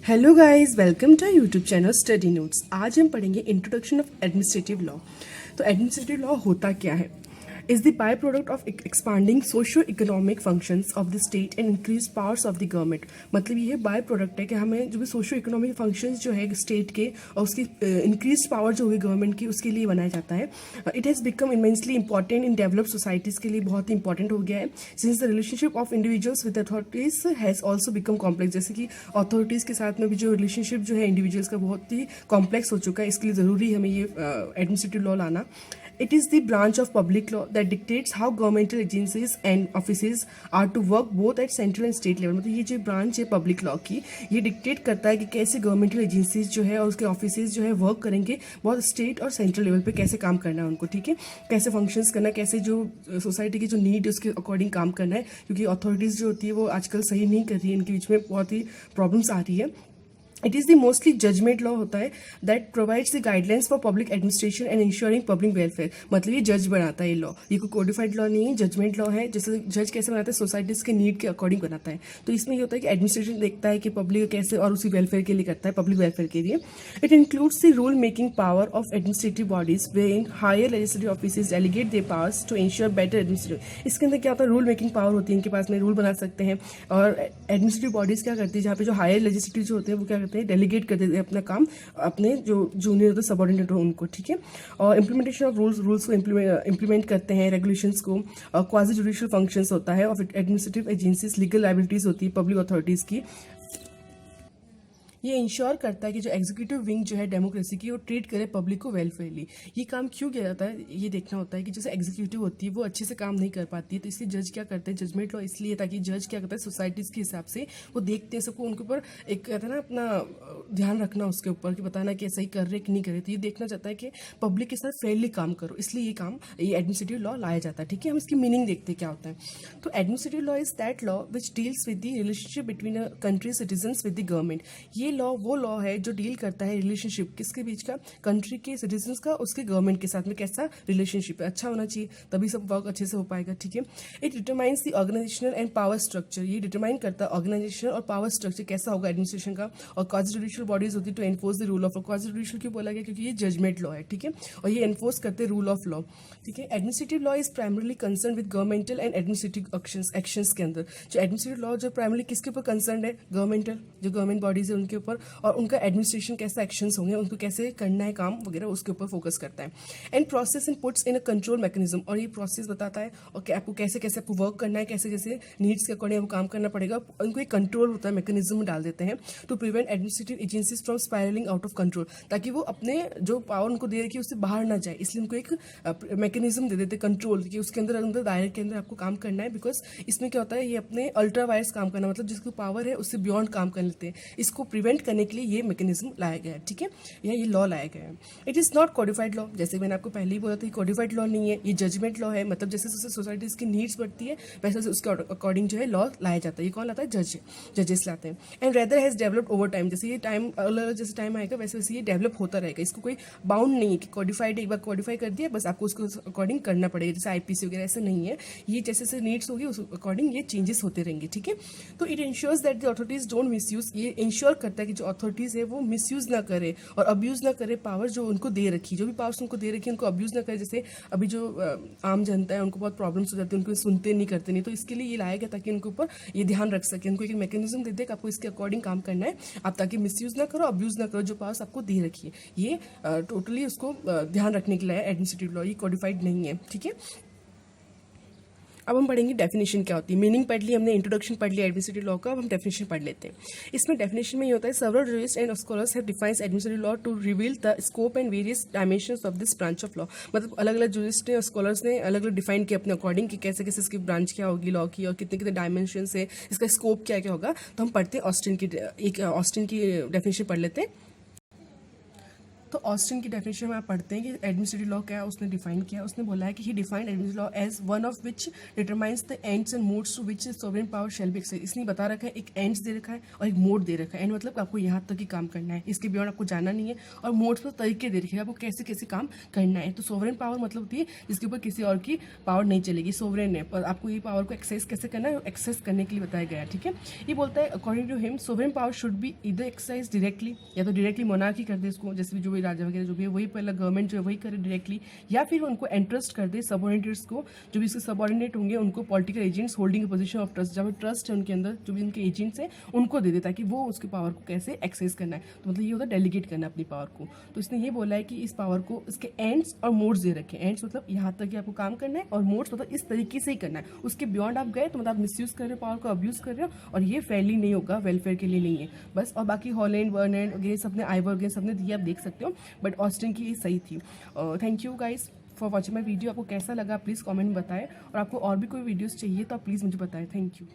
Hello guys, welcome to YouTube channel study notes. आज हम पढ़ेंगे इंट्रोडक्शन ऑफ एडमिनिस्ट्रेटिव लॉ। तो एडमिनिस्ट्रेटिव लॉ होता क्या है? Is the by product of expanding socio economic functions of the state and increase powers of the government. मतलब ये by product है कि हमें जो भी सोशियो इकोनॉमिक फंक्शंस जो है स्टेट के और उसकी इंक्रीज पावर जो होगी गवर्नमेंट की, उसके लिए बनाया जाता है। It has become immensely important in developed societies के लिए बहुत ही इंपॉर्टेंट हो गया है, since the relationship of individuals with authorities has also become complex. जैसे कि अथॉरिटीज़ के साथ में भी जो रिलेशनशिप जो है इंडिविजुअल्स का बहुत ही कॉम्प्लेक्स हो चुका है, इसके लिए ज़रूरी है हमें ये एडमिनिस्ट्रेटिव लॉ लाना। It is the branch of public law that dictates how governmental agencies and offices are to work both at central and state level। मतलब ये जो ब्रांच है पब्लिक लॉ की, ये डिक्टेट करता है कि कैसे गवर्नमेंटल एजेंसीज जो है और उसके ऑफिसेज जो है वर्क करेंगे, बहुत स्टेट और सेंट्रल लेवल पे कैसे काम करना है उनको, ठीक है, कैसे फंक्शंस करना है, कैसे जो सोसाइटी की जो नीड है उसके अकॉर्डिंग काम करना है। क्योंकि अथॉरिटीज़ जो होती है वो आजकल सही नहीं कर रही है, इनके बीच में बहुत ही प्रॉब्लम्स आ रही है। It is the mostly judgement law होता है that provides the guidelines for public administration and ensuring public welfare. मतलब ये जज बनाता है ये लॉ, ये कोई कोडिफाइड लॉ नहीं है, जजमेंट लॉ है। जैसे जज कैसे बनाता है, सोसाइटीज़ के नीड के अकॉर्डिंग बनाता है। तो इसमें ये होता है कि एडमिनिस्ट्रेशन देखता है कि पब्लिक कैसे और उसी वेलफेयर के लिए करता है, पब्लिक वेलफेयर के लिए। It includes the rule making power of administrative bodies wherein higher legislative office delegate their powers to ensure better administration. इसके अंदर क्या होता है, रूल मेकिंग पावर होती है, इनके पास में रूल बना सकते हैं। और एडमिनिस्ट्रेटिव बॉडीज क्या करती है, जहाँ पे जो हायर लेजिस्लेटिव जो होते हैं वो क्या करते हैं, डेलीगेट करते हैं अपना काम अपने जो जूनियर होते हैं, सबऑर्डिनेट हो उनको, ठीक है। और इम्प्लीमेंटेशन ऑफ रूल्स को इम्प्लीमेंट करते हैं, रेगुलेशंस को। क्वाजी जुडिशियल फंक्शंस होता है of administrative agencies, legal liabilities होती है पब्लिक अथॉरिटीज़ की। ये इंश्योर करता है कि जो एग्जीक्यूटिव विंग जो है डेमोक्रेसी की, वो ट्रीट करे पब्लिक को वेलफेयरली। ये काम क्यों किया जाता है, ये देखना होता है कि जैसे एग्जीक्यूटिव होती है वो अच्छे से काम नहीं कर पाती है, तो इसलिए जज क्या करते हैं, जजमेंट लॉ इसलिए ताकि जज क्या करता है, सोसाइटीज़ के हिसाब से वो देखते हैं सबको, उनके ऊपर एक कहता है ना अपना ध्यान रखना उसके ऊपर कि बताना कि सही कर रहे कि नहीं कर रहे। तो ये देखना चाहता है कि पब्लिक के साथ फेयरली काम करो, इसलिए ये काम ये एडमिनिस्ट्रेटिव लॉ लाया जाता है, ठीक है। हम इसकी मीनिंग देखते हैं क्या होता है। तो administrative law is that law which deals with the relationship between a country citizens with the government. ये लॉ वो लॉ है जो डील करता है रिलेशनशिप किसके बीच का, कंट्री के सिटीजन्स का, उसके गवर्नमेंट के साथ में कैसा रिलेशनशिप है, अच्छा होना चाहिए, तभी सब वर्क अच्छे से हो पाएगा, ठीक है। It determines the organisational and power structure. ये डिटरमाइन करता है ऑर्गेनाइजेशन और पावर स्ट्रक्चर कैसा होगा एडमिनिस्ट्रेशन का। और क्वाजी जुडिशियल बॉडीज होती है to enforce the rule of law. Quasi judicial क्यों बोला गया, क्योंकि ये जजमेंट लॉ है, ठीक है, और ये एनफोर्स करते हैं रूल ऑफ लॉ, ठीक है। Administrative law is primarily concern with governmental and administrative actions के अंदर। जो एडमिनिस्ट्रेटिव लॉ जो प्राइमरली किसके ऊपर कंसर्न है, गवर्नमेंटल, जो गवर्नमेंट बॉडीज है उनके ऊपर, और उनका एडमिनिस्ट्रेशन कैसा एक्शंस होंगे, उनको कैसे करना है काम वगैरह, उसके ऊपर फोकस करता है। And process in puts in a control mechanism. और ये प्रोसेस बताता है और कि आपको कैसे कैसे आपको वर्क करना है, कैसे कैसे नीड्स के अकॉर्डिंग आपको काम करना पड़ेगा। उनको एक कंट्रोल होता है, मैकेनिज्म में डाल देते हैं to prevent administrative agencies from spiralling out of control, ताकि वो अपने जो पावर उनको दे रखी है उससे बाहर ना जाए। इसलिए उनको एक मैकेनिज्म दे देते हैं कंट्रोल, कि उसके अंदर अंदर दायरे के अंदर आपको काम करना है। बिकॉज इसमें क्या होता है, ये अपने अल्ट्रा वायर्स काम करना, मतलब जिसको पावर है उससे बियॉन्ड काम कर लेते हैं। इसको प्रिवेंट करने के लिए ये मैकेनिज्म लाया गया है, ठीक है, या ये लॉ लाया गया है। It is not codified law, जैसे मैंने आपको पहले ही बोला था, कोडिफाइड लॉ नहीं है, ये जजमेंट लॉ है। मतलब जैसे जैसे सोसाइटीज़ की नीड्स बढ़ती है वैसे उसके अकॉर्डिंग जो है लॉ लाया जाता है। ये कौन लाता है, जजेस लाते हैं। And rather has developed over time. जैसे ये टाइम अलग जैसे टाइम आएगा वैसे वैसे ये डेवलप होता रहेगा। इसको कोई बाउंड नहीं है कि कोडिफाइड एक बार कोडिफाई कर दिया बस आपको उसको अकॉर्डिंग करना पड़ेगा, जैसे आईपीसी वगैरह ऐसे नहीं है। ये जैसे जैसे नीड्स होगी उस अकॉर्डिंग ये चेंजेस होते रहेंगे, ठीक है। तो it ensures that the authorities don't misuse. ये इंश्योर करता है कि जो अथॉरिटीज़ है वो मिसयूज ना करे और अब्यूज़ ना करे पावर जो उनको दे रखी, जो भी पावर्स उनको दे रखी है उनको अब्यूज़ ना करे। जैसे अभी जो आम जनता है उनको बहुत प्रॉब्लम्स हो जाती है, उनको सुनते नहीं करते नहीं, तो इसके लिए ये लाया गया ताकि उनके ऊपर ये ध्यान रख सके, उनको एक मैकेनिज्म दे दे कि आपको इसके अकॉर्डिंग काम करना है, आप ताकि मिसयूज ना करो, अब्यूज़ ना करो जो पावर्स आपको दे रखी है। ये टोटली उसको ध्यान रखने के लिए एडमिनिस्ट्रेटिव लॉ, ये कोडिफाइड नहीं है, ठीक है। अब हम पढ़ेंगे डेफिनेशन क्या होती है। मीनिंग पढ़ ली हमने, इंट्रोडक्शन पढ़ लिया एडमिनिस्ट्रेटिव लॉ का, अब हम डेफिनेशन पढ़ लेते हैं। इसमें डेफिनेशन में ये होता है, several jurists and scholars have defined administrative law to reveal the scope and various dimensions of this branch of law. मतलब अलग अलग जूरिस्ट ने और स्कॉलर्स ने अलग अलग डिफाइन किया अपने अकॉर्डिंग कि कैसे कैसे इसकी ब्रांच क्या होगी लॉ की और कितने कितने डायमेंशन है, इसका स्कोप क्या क्या होगा। तो हम पढ़ते हैं ऑस्टिन की, एक ऑस्टिन की डेफिनेशन पढ़ लेते हैं। तो ऑस्टिन की डेफिनेशन में आप पढ़ते हैं कि एडमिनिस्ट्रेटिव लॉ क्या है उसने डिफाइन किया। उसने बोला है कि he defined administrative law as one of which determines the ends and modes to which sovereign power shall be exercise. इसने बता रखा है, एक एंड्स दे रखा है और एक मोड दे रखा है। एंड मतलब आपको यहाँ तक ही काम करना है, इसके बियॉन्ड आपको जाना नहीं है। और मोड्स पर तरीके दे रखे हैं आपको कैसे कैसे काम करना है। तो सोवरेन पावर मतलब होती है जिसके ऊपर किसी और की पावर नहीं चलेगी, सोवरेन है, पर आपको ये पावर को एक्सेस कैसे करना है, एक्सेस करने के लिए बताया गया है। ठीक है, ये बोलता है according to him sovereign power should be either exercise directly, या तो डायरेक्टली मोनार्की कर दे इसको, जैसे भी जो भी राजा वगैरह जो भी है वही पहला गवर्नमेंट जो है वही करे डायरेक्टली, या फिर उनको एंट्रस्ट कर दे सबऑर्डिनेट्स को, जो भी इसके सबऑर्डिनेट होंगे उनको political agents holding position of trust, जब ट्रस्ट है उनके अंदर जो भी उनके एजेंट्स हैं उनको दे दे ताकि वो उसकी पावर को कैसे एक्सेस करना है। तो मतलब ये होता है डेलीगेट करना अपनी पावर को। तो इसने ये बोला है कि इस पावर को इसके एंड्स और मोड्स दे रखे हैं। एंड्स मतलब यहाँ तक कि आपको काम करना है, और मोड्स मतलब इस तरीके से ही करना है, उसके बियॉन्ड आप गए तो मतलब आप मिसयूज कर रहे हो पावर को, अब्यूज कर रहे हो, और ये फेयरली नहीं होगा, वेलफेयर के लिए नहीं है बस। और बाकी हॉलैंड वर्नैंड वगैरह सबने आइवर वगैरह सबने दिया, आप देख सकते हो, बट ऑस्टिन की सही थी। Thank you guys for watching my video. आपको कैसा लगा प्लीज़ कमेंट में बताएं, और आपको और भी कोई वीडियोस चाहिए तो आप प्लीज़ मुझे बताएं। Thank you.